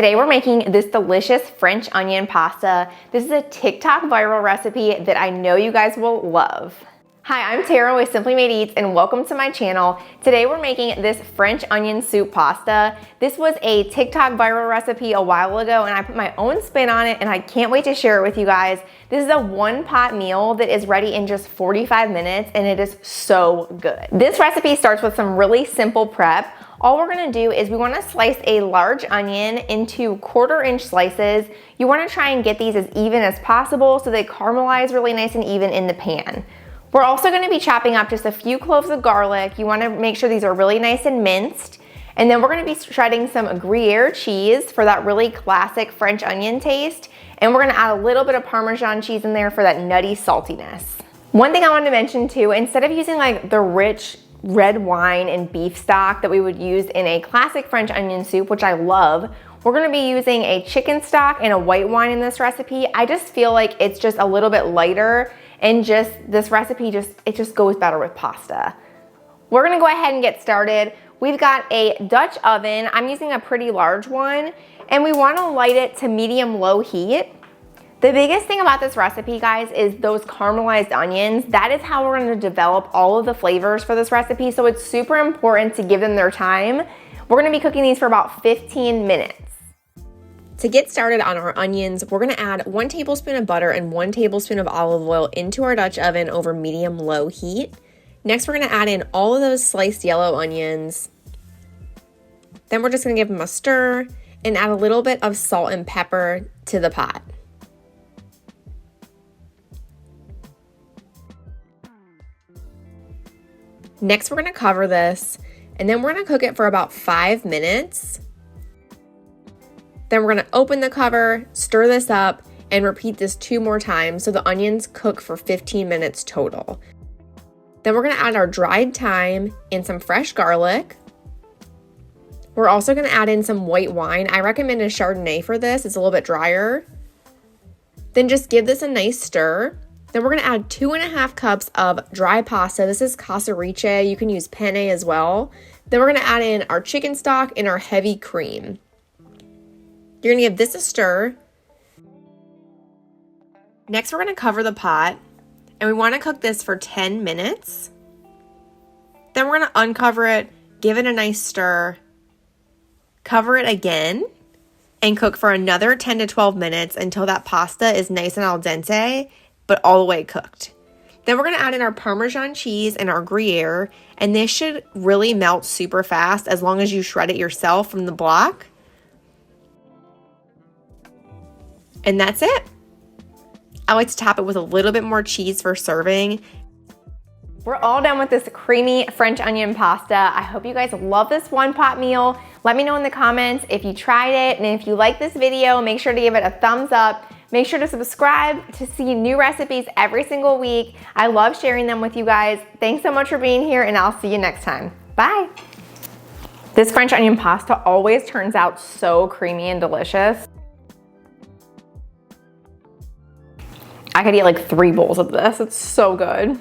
Today we're making this delicious French onion pasta. This is a TikTok viral recipe that I know you guys will love. Hi, I'm Tara with Simply Made Eats and welcome to my channel. Today we're making this French onion soup pasta. This was a TikTok viral recipe a while ago and I put my own spin on it and I can't wait to share it with you guys. This is a one pot meal that is ready in just 45 minutes and it is so good. This recipe starts with some really simple prep. All we're gonna do is we wanna slice a large onion into 1/4 inch slices. You wanna try and get these as even as possible so they caramelize really nice and even in the pan. We're also gonna be chopping up just a few cloves of garlic. You wanna make sure these are really nice and minced. And then we're gonna be shredding some gruyere cheese for that really classic French onion taste. And we're gonna add a little bit of parmesan cheese in there for that nutty saltiness. One thing I wanted to mention too, instead of using like the rich red wine and beef stock that we would use in a classic French onion soup, which I love, we're gonna be using a chicken stock and a white wine in this recipe. I just feel like it's just a little bit lighter and just this recipe it just goes better with pasta. We're gonna go ahead and get started. We've got a Dutch oven. I'm using a pretty large one and we wanna light it to medium-low heat. The biggest thing about this recipe, guys, is those caramelized onions. That is how we're gonna develop all of the flavors for this recipe, so it's super important to give them their time. We're gonna be cooking these for about 15 minutes. To get started on our onions, we're gonna add 1 tablespoon of butter and 1 tablespoon of olive oil into our Dutch oven over medium-low heat. Next, we're gonna add in all of those sliced yellow onions. Then we're just gonna give them a stir and add a little bit of salt and pepper to the pot. Next, we're gonna cover this and then we're gonna cook it for about 5 minutes. Then we're gonna open the cover, stir this up, and repeat this 2 more times so the onions cook for 15 minutes total. Then we're gonna add our dried thyme and some fresh garlic. We're also gonna add in some white wine. I recommend a Chardonnay for this, it's a little bit drier. Then just give this a nice stir. Then we're gonna add 2.5 cups of dry pasta. This is Casarecce, you can use penne as well. Then we're gonna add in our chicken stock and our heavy cream. You're gonna give this a stir. Next, we're gonna cover the pot and we wanna cook this for 10 minutes. Then we're gonna uncover it, give it a nice stir, cover it again, and cook for another 10 to 12 minutes until that pasta is nice and al dente, but all the way cooked. Then we're gonna add in our Parmesan cheese and our Gruyere, and this should really melt super fast as long as you shred it yourself from the block. And that's it. I like to top it with a little bit more cheese for serving. We're all done with this creamy French onion pasta. I hope you guys love this one pot meal. Let me know in the comments if you tried it, and if you like this video, make sure to give it a thumbs up. Make sure to subscribe to see new recipes every single week. I love sharing them with you guys. Thanks so much for being here, and I'll see you next time. Bye. This French onion pasta always turns out so creamy and delicious. I could eat like 3 bowls of this. It's so good.